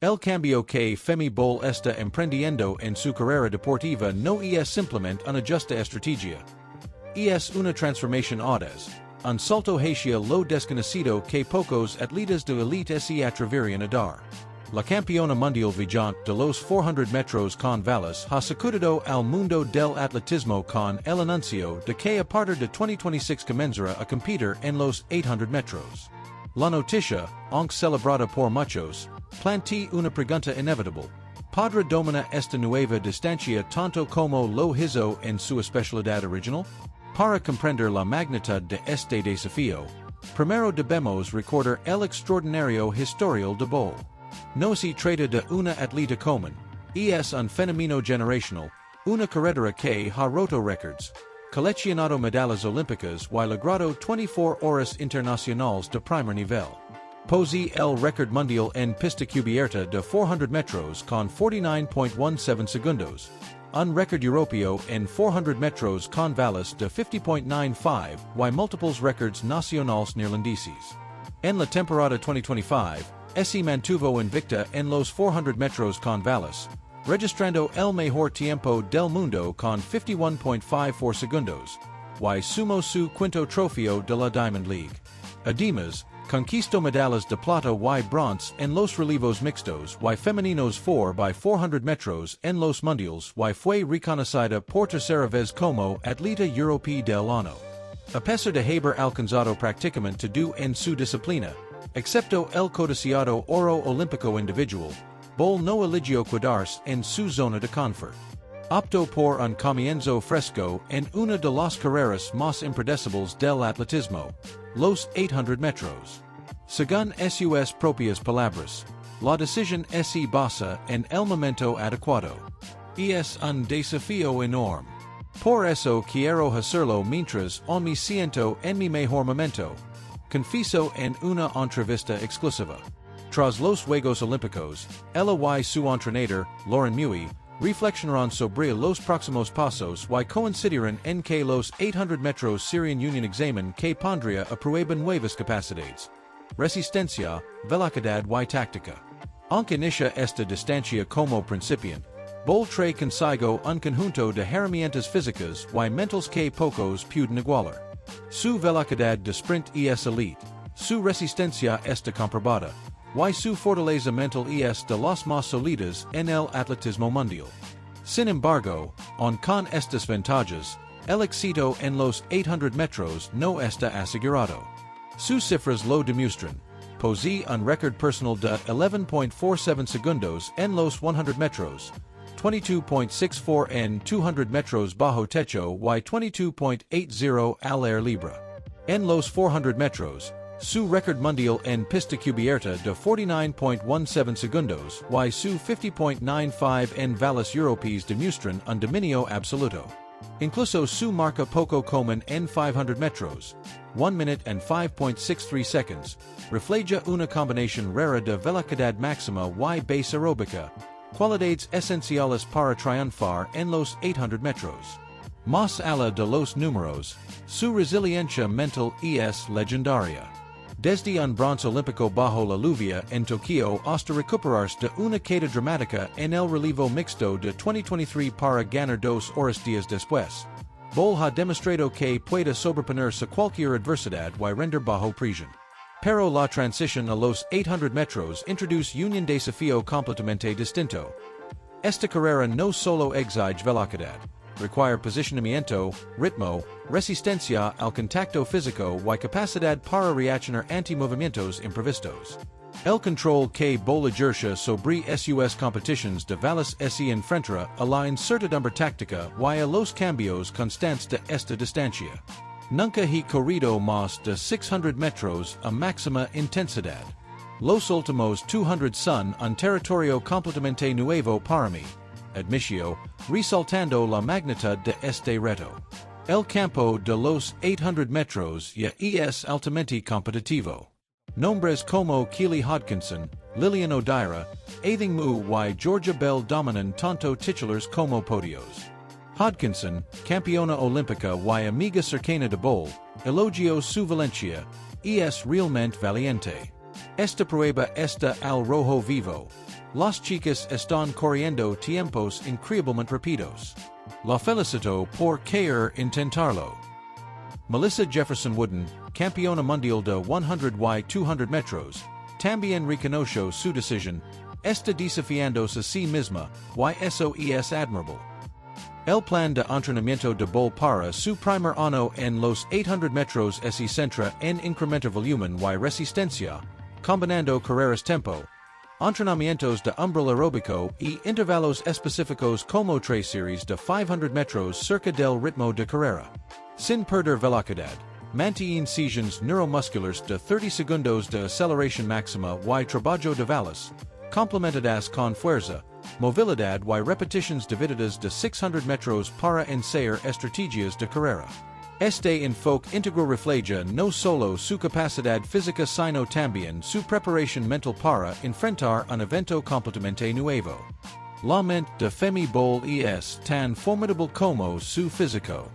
El cambio que Femke Bol está emprendiendo en su carrera deportiva no es simplemente una justa estrategia. Es una transformación audaz, un salto hacia lo desconocido que pocos atletas de élite se atreverían a dar. La campeona mundial vigente de los 400 metros con vallas ha sacudido al mundo del atletismo con el anuncio de que a partir de 2026 comenzará a competir en los 800 metros. La noticia, aunque celebrada por muchos, plantea una pregunta inevitable. ¿Podrá dominar esta nueva distancia tanto como lo hizo en su especialidad original? Para comprender la magnitud de este desafío, primero debemos recordar el extraordinario historial de Bol. No se trata de una atleta común, es un fenómeno generacional, una carrera que ha roto récords, coleccionado medallas olímpicas y logrado 24 horas internacionales de primer nivel. Posee el récord mundial en pista cubierta de 400 metros con 49.17 segundos, un récord europeo en 400 metros con vallas de 50.95 y múltiples récords nacionales neerlandeses. En la temporada 2025, se mantuvo invicta en los 400 metros con vallas, registrando el mejor tiempo del mundo con 51.54 segundos, y sumó su quinto trofeo de la Diamond League. Además, conquistó medallas de plata y bronce en los relevos mixtos y femeninos 4x400 metros en los mundiales y fue reconocida por tercera vez como atleta europeo del año. A pesar de haber alcanzado prácticamente todo en su disciplina, excepto el codiciado oro olímpico individual, Bol no eligió quedarse en su zona de confort. Optó por un comienzo fresco en una de las carreras más impredecibles del atletismo, los 800 metros. Según sus propias palabras, la decisión se basa en el momento adecuado. Es un desafío enorme. Por eso quiero hacerlo mientras me siento en mi mejor momento, confieso en una entrevista exclusiva. Tras los Juegos Olímpicos, ella y su entrenador, Lauren Mui, reflexionaron sobre los próximos pasos y coincidirán en que los 800 metros serían un examen que pondría a prueba nuevas capacidades, resistencia, velocidad y táctica. Aunque inicia esta distancia como principiante, Bol trae consigo un conjunto de herramientas físicas y mentales que pocos pueden igualar. Su velocidad de sprint es elite, su resistencia está comprobada, y su fortaleza mental es de las más sólidas en el atletismo mundial. Sin embargo, aun con estas ventajas, el éxito en los 800 metros no está asegurado. Sus cifras lo demuestran. Posee un récord personal de 11.47 segundos en los 100 metros, 22.64 en 200 metros bajo techo y 22.80 al aire libre. En los 400 metros, su récord mundial en pista cubierta de 49.17 segundos y su 50.95 en vallas europeas demuestran un dominio absoluto. Incluso su marca poco común en 500 metros, 1 minute and 5.63 seconds, refleja una combinación rara de velocidad máxima y base aeróbica, cualidades esenciales para triunfar en los 800 metros. Más allá de los números, su resiliencia mental es legendaria. Desde un bronce olímpico bajo la lluvia en Tokio hasta recuperarse de una caída dramática en el relevo mixto de 2023 para ganar 2 horas días después, Bol ha demostrado que puede sobreponerse a cualquier adversidad y render bajo presión. Pero la transición a los 800 metros introduce un desafío completamente distinto. Esta carrera no solo exige velocidad, require posicionamiento, ritmo, resistencia al contacto físico y capacidad para reaccionar ante movimientos imprevistos. El control que Bol ejerce sobre sus competiciones de vallas se enfrentará a la incertidumbre táctica y a los cambios constantes de esta distancia. Nunca he corrido más de 600 metros a máxima intensidad. Los últimos 200 son un territorio completamente nuevo para mí, admitió, resaltando la magnitud de este reto. El campo de los 800 metros ya es altamente competitivo. Nombres como Keely Hodgkinson, Lillian O'Dira, Athing Mu y Georgia Bell dominan tanto titulares como podios. Hodgkinson, campeona olímpica y amiga cercana de Bol, elogió su valencia, es realmente valiente. Esta prueba está al rojo vivo. Las chicas están corriendo tiempos increíblemente rápidos. La felicito por caer intentarlo. Melissa Jefferson Wooden, campeona mundial de 100 y 200 metros, también reconoció su decisión, está desafiándose a sí misma, y eso es admirable. El plan de entrenamiento de Bol para su primer año en los 800 metros se centra en incrementar volumen y resistencia, combinando carreras tempo, entrenamientos de umbral aeróbico y intervalos específicos como 3 series de 500 metros cerca del ritmo de carrera. Sin perder velocidad, mantiene sesiones neuromusculares de 30 segundos de aceleración máxima y trabajo de vallas, complementadas con fuerza, movilidad y repeticiones divididas de 600 metros para ensayar estrategias de carrera. Este enfoque íntegro refleja no solo su capacidad física sino también su preparación mental para enfrentar un evento completamente nuevo. La mente de Femke Bol es tan formidable como su físico.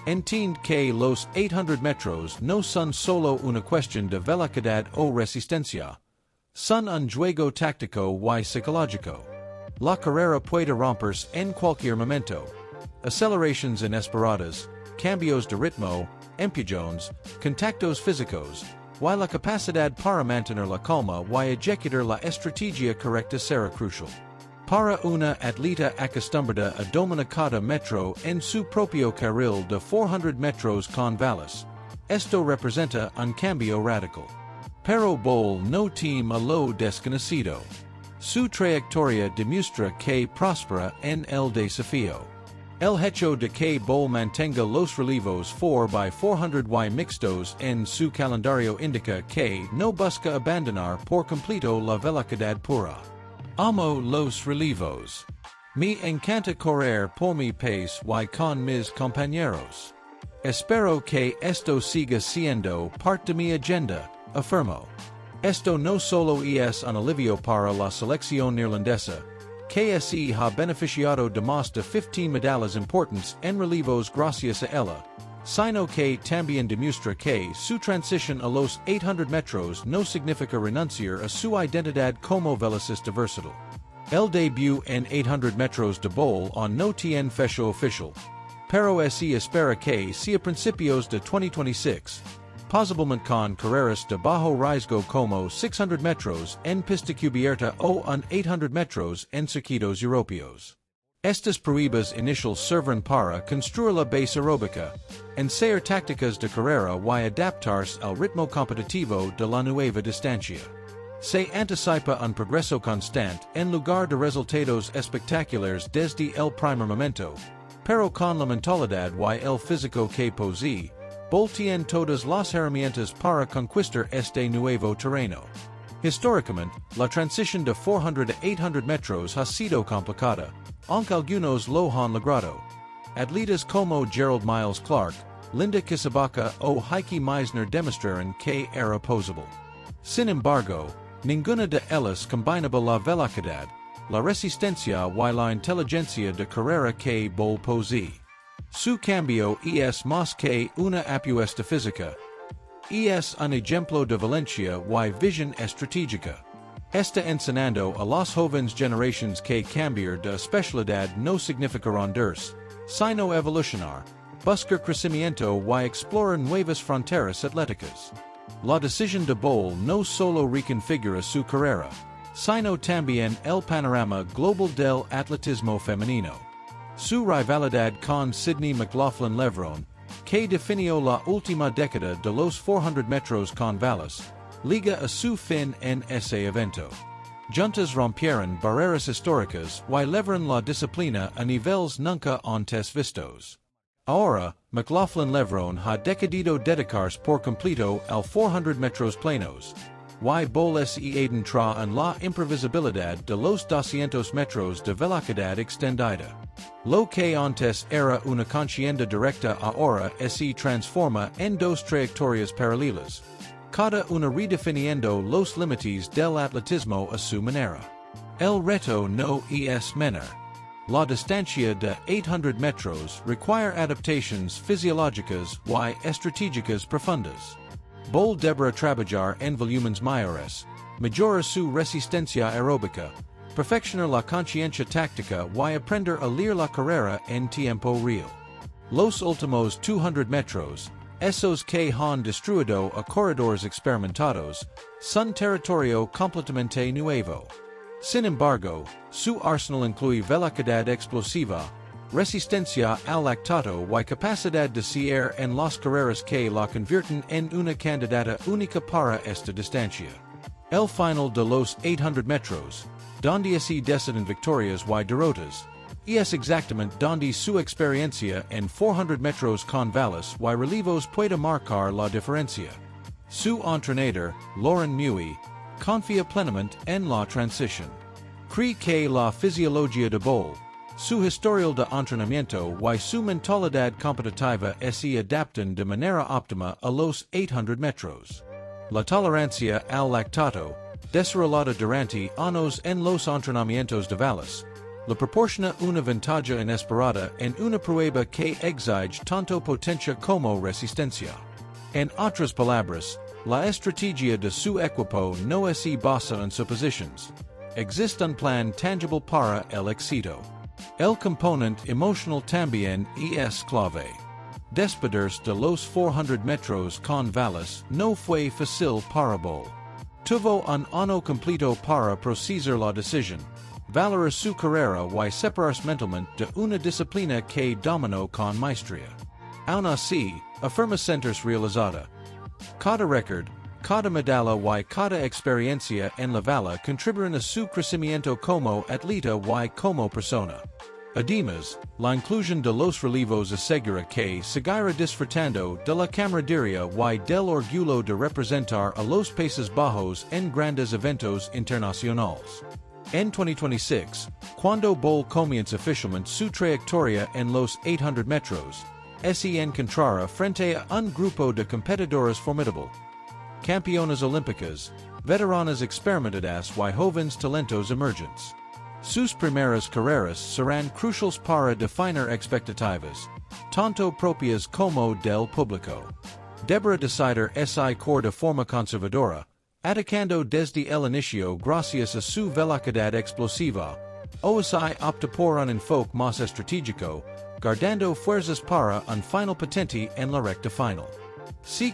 Entiende que los 800 metros no son solo una cuestión de velocidad o resistencia, son un juego táctico y psicológico. La carrera puede romperse en cualquier momento. Aceleraciones inesperadas, cambios de ritmo, empujones, contactos físicos, y la capacidad para mantener la calma y ejecutar la estrategia correcta será crucial. Para una atleta acostumbrada a dominar cada metro en su propio carril de 400 metros con vallas, esto representa un cambio radical. Pero Bol no teme a lo desconocido. Su trayectoria demuestra que prospera en el desafío. El hecho de que Bol mantenga los relevos 4x400 y mixtos en su calendario indica que no busca abandonar por completo la velocidad pura. Amo los relevos. Me encanta correr por mi pace y con mis compañeros. Espero que esto siga siendo parte de mi agenda, afirmó. Esto no solo es un alivio para la selección neerlandesa, que se ha beneficiado de más de 15 medallas importantes en relevos gracias a ella, sino que también demuestra que su transición a los 800 metros no significa renunciar a su identidad como velocista versátil. El debut en 800 metros de Bol no tiene fecha oficial, pero se espera que sea principios de 2026, posiblemente con carreras de bajo riesgo como 600 metros en pista cubierta o 800 metros en circuitos europeos. Estas pruebas iniciales sirven para construir la base aeróbica, ensayar tácticas de carrera y adaptarse al ritmo competitivo de la nueva distancia. Se anticipa un progreso constante en lugar de resultados espectaculares desde el primer momento, pero con la mentalidad y el físico que posee, Bol tiene todas las herramientas para conquistar este nuevo terreno. Históricamente, la transición de 400 a 800 metros ha sido complicada, aunque algunos lo han logrado. Atletas como Gerald Miles Clark, Linda Kisabaka o Heike Meisner demostraron que era posible. Sin embargo, ninguna de ellas combinaba la velocidad, la resistencia y la inteligencia de carrera que Bol posee. Su cambio es más que una apuesta física. Es un ejemplo de valencia y visión estratégica. Está enseñando a las jóvenes generaciones que cambiar de especialidad no significa rendirse, sino evolucionar, buscar crecimiento y explorar nuevas fronteras atléticas. La decisión de Bol no solo reconfigura su carrera, sino también el panorama global del atletismo femenino. Su rivalidad con Sydney McLaughlin-Levrone, que definió la última década de los 400 metros con vallas, liga a su fin en ese evento. Juntas rompieron barreras históricas y levaron la disciplina a niveles nunca antes vistos. Ahora, McLaughlin-Levrone ha decidido dedicarse por completo al 400 metros planos. Y Bol se adentra en la imprevisibilidad de los 200 metros de velocidad extendida. Lo que antes era una contienda directa ahora se transforma en dos trayectorias paralelas, cada una redefiniendo los límites del atletismo a su manera. El reto no es menor. La distancia de 800 metros requiere adaptaciones fisiológicas y estratégicas profundas. Bol deberá trabajar en volúmenes mayores, mejorar su resistencia aeróbica, Perfeccionar la conciencia táctica y aprender a leer la carrera en tiempo real. Los últimos 200 metros, esos que han destruido a corredores experimentados, son territorio completamente nuevo. Sin embargo, su arsenal incluye velocidad explosiva, resistencia al lactato y capacidad de seguir en las carreras que la convierten en una candidata única para esta distancia. El final de los 800 metros, donde se deciden victorias y derrotas, y es exactamente donde su experiencia en 400 metros con vallas y relevos puede marcar la diferencia. Su entrenador, Laurent Mui, confía plenamente en la transición. Cree que la fisiología de Bol, su historial de entrenamiento y su mentalidad competitiva se adaptan de manera óptima a los 800 metros. La tolerancia al lactato, desarrollada durante años en los entrenamientos de vallas, le proporciona una ventaja inesperada en una prueba que exige tanto potencia como resistencia. En otras palabras, la estrategia de su equipo no se basa en suposiciones. Existe un plan tangible para el éxito. El componente emocional también es clave. Despedirse de los 400 metros con vallas no fue fácil para Bol. Tuvo un año completo para procesar la decisión, valorar su carrera y separarse mentalmente de una disciplina que dominó con maestría. Aún así, afirma sentirse realizada. Cada récord, cada medalla y cada experiencia en la valla contribuyen a su crecimiento como atleta y como persona. Además, la inclusión de los relevos asegura que seguirá disfrutando de la camaradería y del orgullo de representar a los Países Bajos en grandes eventos internacionales. En 2026, cuando Bol comienza oficialmente su trayectoria en los 800 metros, se encontrará frente a un grupo de competidoras formidable. Campeonas olímpicas, veteranas experimentadas y jóvenes talentos emergentes. Sus primeras carreras serán cruciales para definir expectativas, tanto propias como del público. Deberá decidir ese core de forma conservadora, atacando desde el inicio gracias a su velocidad explosiva, o si opta por un enfoque más estratégico, guardando fuerzas para un final potente en la recta final. Si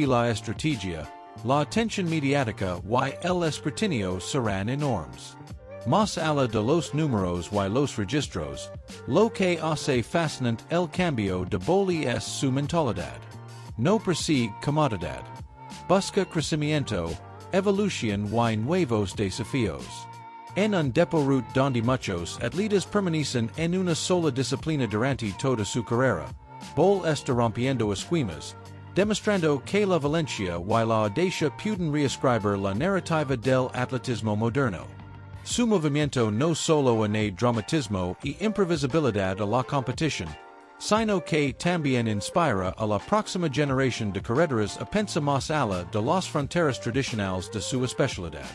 la estrategia, la atención mediática y el escrutinio serán enormes. Más allá de los números y los registros, lo que hace fascinante el cambio de Bol es su mentalidad. No persigue comodidad. Busca crecimiento, evolución y nuevos desafíos. En un deporte donde muchos atletas permanecen en una sola disciplina durante toda su carrera, Bol está rompiendo esquemas, demostrando que la valencia y la audacia pueden reescribir la narrativa del atletismo moderno. Su movimiento no solo añade dramatismo y imprevisibilidad a la competición, sino que también inspira a la próxima generación de corredores a pensar más allá de las fronteras tradicionales de su especialidad.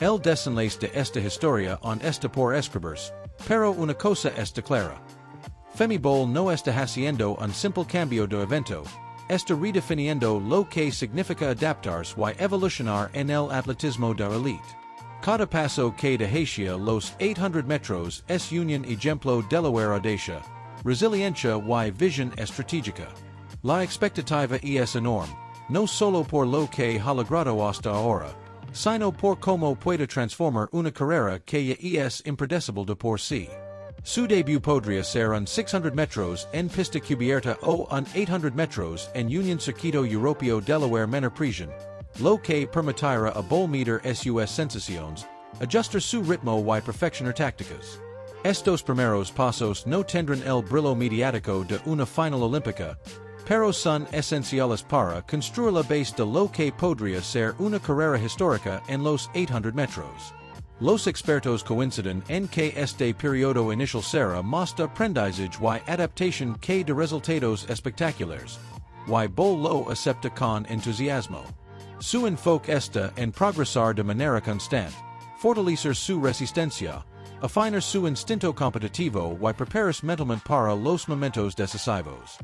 El desenlace de esta historia aún está por escribirse, pero una cosa está clara. Femke Bol no está haciendo un simple cambio de evento, está redefiniendo lo que significa adaptarse y evolucionar en el atletismo de élite. Cada paso que deja los 800 metros es un ejemplo de la audacia, resiliencia y visión estratégica. La expectativa es enorme, no solo por lo que ha logrado hasta ahora, sino por cómo puede transformar una carrera que ya es impredecible de por sí. Su debut podría ser un 600 metros en pista cubierta o un 800 metros en un circuito europeo de la menor presión, lo que permitirá a Bol medir sus sensaciones, ajustar su ritmo y perfeccionar tácticas. Estos primeros pasos no tendrán el brillo mediático de una final olímpica, pero son esenciales para construir la base de lo que podría ser una carrera histórica en los 800 metros. Los expertos coinciden en que este periodo inicial será más de aprendizaje y adaptación que de resultados espectaculares, y Bol lo acepta con entusiasmo. Su enfoque está en progresar de manera constante, fortalecer su resistencia, afinar su instinto competitivo y prepararse mentalmente para los momentos decisivos.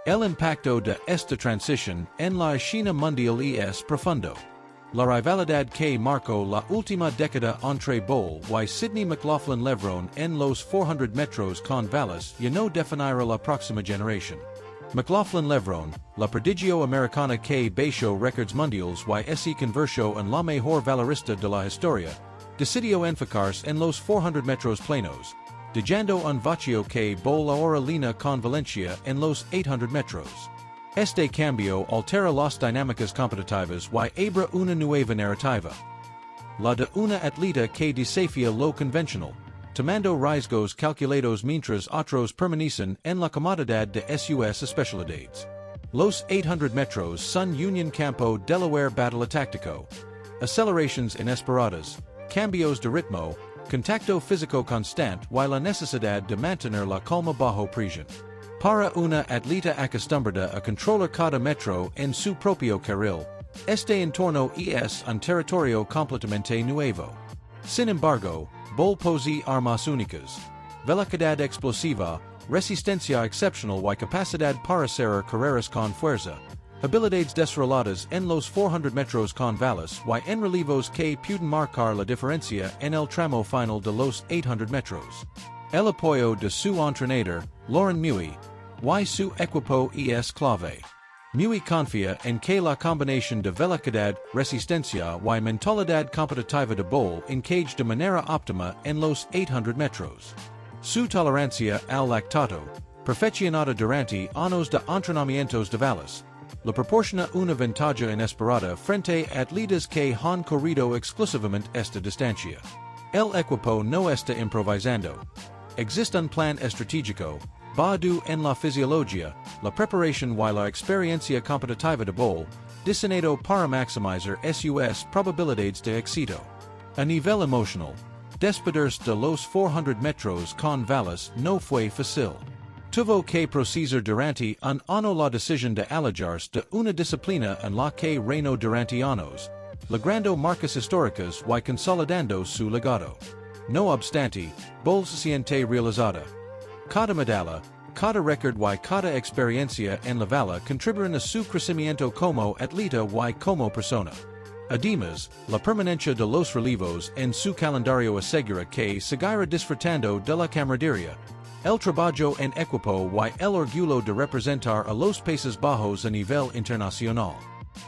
El impacto de esta transición en la escena mundial es profundo. La rivalidad que marcó la última década entre Bol y Sidney McLaughlin Levron en los 400 metros con vallas y no definirá la próxima generación. McLaughlin Levron, la prodigio americana que batió récords mundiales y se convirtió en la mejor valorista de la historia, decidió enfocarse en los 400 metros planos, dejando un vacío que Bol ahora línea con Valencia en los 800 metros. Este cambio altera las dinámicas competitivas y abre una nueva narrativa. La de una atleta que desafía lo convencional, tomando riesgos calculados mientras otros permanecen en la comodidad de sus especialidades. Los 800 metros son un campo Delaware battle táctico. Aceleraciones inesperadas, cambios de ritmo, contacto físico constante y la necesidad de mantener la calma bajo presión. Para una atleta acostumbrada a controlar cada metro en su propio carril, este entorno es un territorio completamente nuevo. Sin embargo, Bol posee armas únicas, velocidad explosiva, resistencia excepcional y capacidad para cerrar carreras con fuerza, habilidades desarrolladas en los 400 metros con vallas y en relevos que pueden marcar la diferencia en el tramo final de los 800 metros. El apoyo de su entrenador, Laurent Mui, y su equipo es clave. Mui confía en que la combinación de velocidad, resistencia y mentalidad competitiva de Bol encaje de manera óptima en los 800 metros. Su tolerancia al lactato, perfeccionada durante años de entrenamientos de vallas, le proporciona una ventaja inesperada frente a atletas que han corrido exclusivamente esta distancia. El equipo no está improvisando. Existe un plan estratégico, basado en la fisiología, la preparación y la experiencia competitiva de Bol, diseñado para maximizar sus probabilidades de éxito. A nivel emocional, despedirse de los 400 metros con vallas no fue fácil. Tuvo que procesar durante un año la decisión de alejarse de una disciplina en la que reinó durante años, logrando marcas históricas y consolidando su legado. No obstante, Bol se siente realizada. Cada medalla, cada récord y cada experiencia en la valla contribuyen a su crecimiento como atleta y como persona. Además, la permanencia de los relevos en su calendario asegura que seguirá disfrutando de la camaradería, el trabajo en equipo y el orgullo de representar a los Países Bajos a nivel internacional.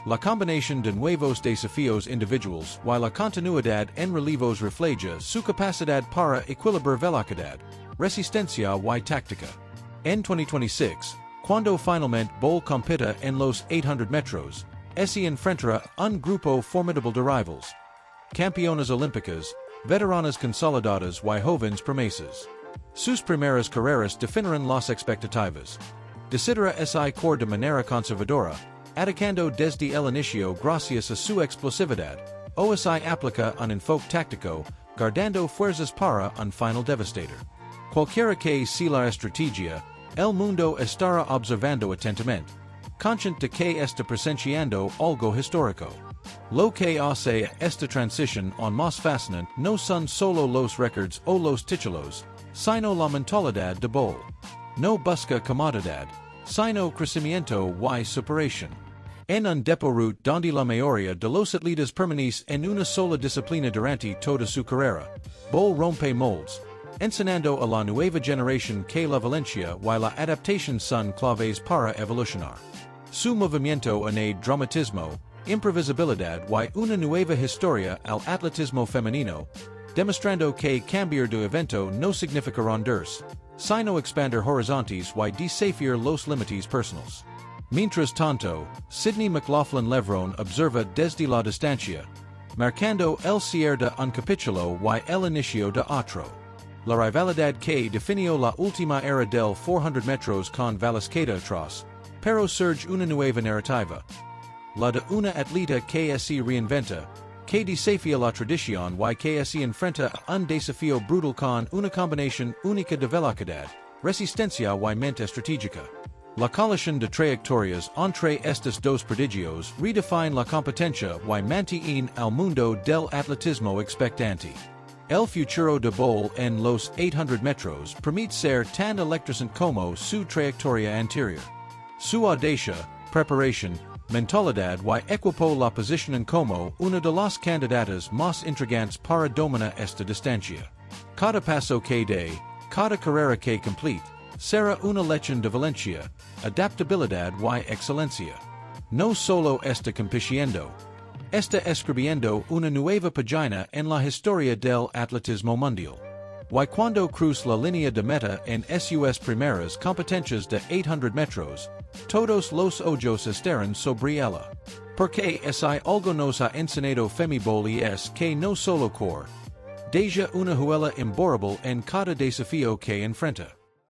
La combinación de nuevos desafíos individuales y la continuidad en relevos refleja su capacidad para equilibrar velocidad, resistencia y táctica. En 2026, cuando finalmente Bol compita en los 800 metros, se enfrentará un grupo formidable de rivals. Campeonas olímpicas, veteranas consolidadas y jóvenes promesas. Sus primeras carreras definirán las expectativas. Decidera si corre de manera conservadora, atacando desde el inicio gracias a su explosividad, o si aplica un enfoque táctico, guardando fuerzas para un final devastador. Cualquiera que sea la estrategia, el mundo estará observando atentamente, consciente de que está presenciando algo histórico. Lo que hace a esta transición aún más fascinante no son solo los récords o los títulos, sino la mentalidad de Bol. No busca comodidad, sino crecimiento y superación. En un deporte donde la mayoría de los atletas permanece en una sola disciplina durante toda su carrera, Bol rompe moldes, enseñando a la nueva generación que la valencia y la adaptación son claves para evolucionar. Su movimiento añade dramatismo, imprevisibilidad y una nueva historia al atletismo femenino, demostrando que cambiar de evento no significa rendirse, sino expander horizontes y desafiar los límites personales. Mientras tanto, Sidney McLaughlin Levron observa desde la distancia, marcando el cierre de un capítulo y el inicio de otro. La rivalidad que definió la última era del 400 metros con vallas queda atrás, pero surge una nueva narrativa. La de una atleta que se reinventa, que desafía la tradición y que se enfrenta a un desafío brutal con una combinación única de velocidad, resistencia y mente estratégica. La colisión de trayectorias entre estos dos prodigios redefine la competencia y mantiene al mundo del atletismo expectante. El futuro de Bol en los 800 metros permite ser tan electrizante como su trayectoria anterior. Su audacia, preparación, mentalidad y equipo la posición como una de las candidatas más intrigantes para dominar esta distancia. Cada paso que dé, cada carrera que complete, será una lección de valencia, adaptabilidad y excelencia. No solo está compitiendo, está escribiendo una nueva página en la historia del atletismo mundial. Y cuando cruce la línea de meta en sus primeras competencias de 800 metros, todos los ojos estarán sobre ella. Porque es algo nos ha enseñado Femke Bol y es que no solo cor. Deja una huella imborrable en cada desafío que enfrenta.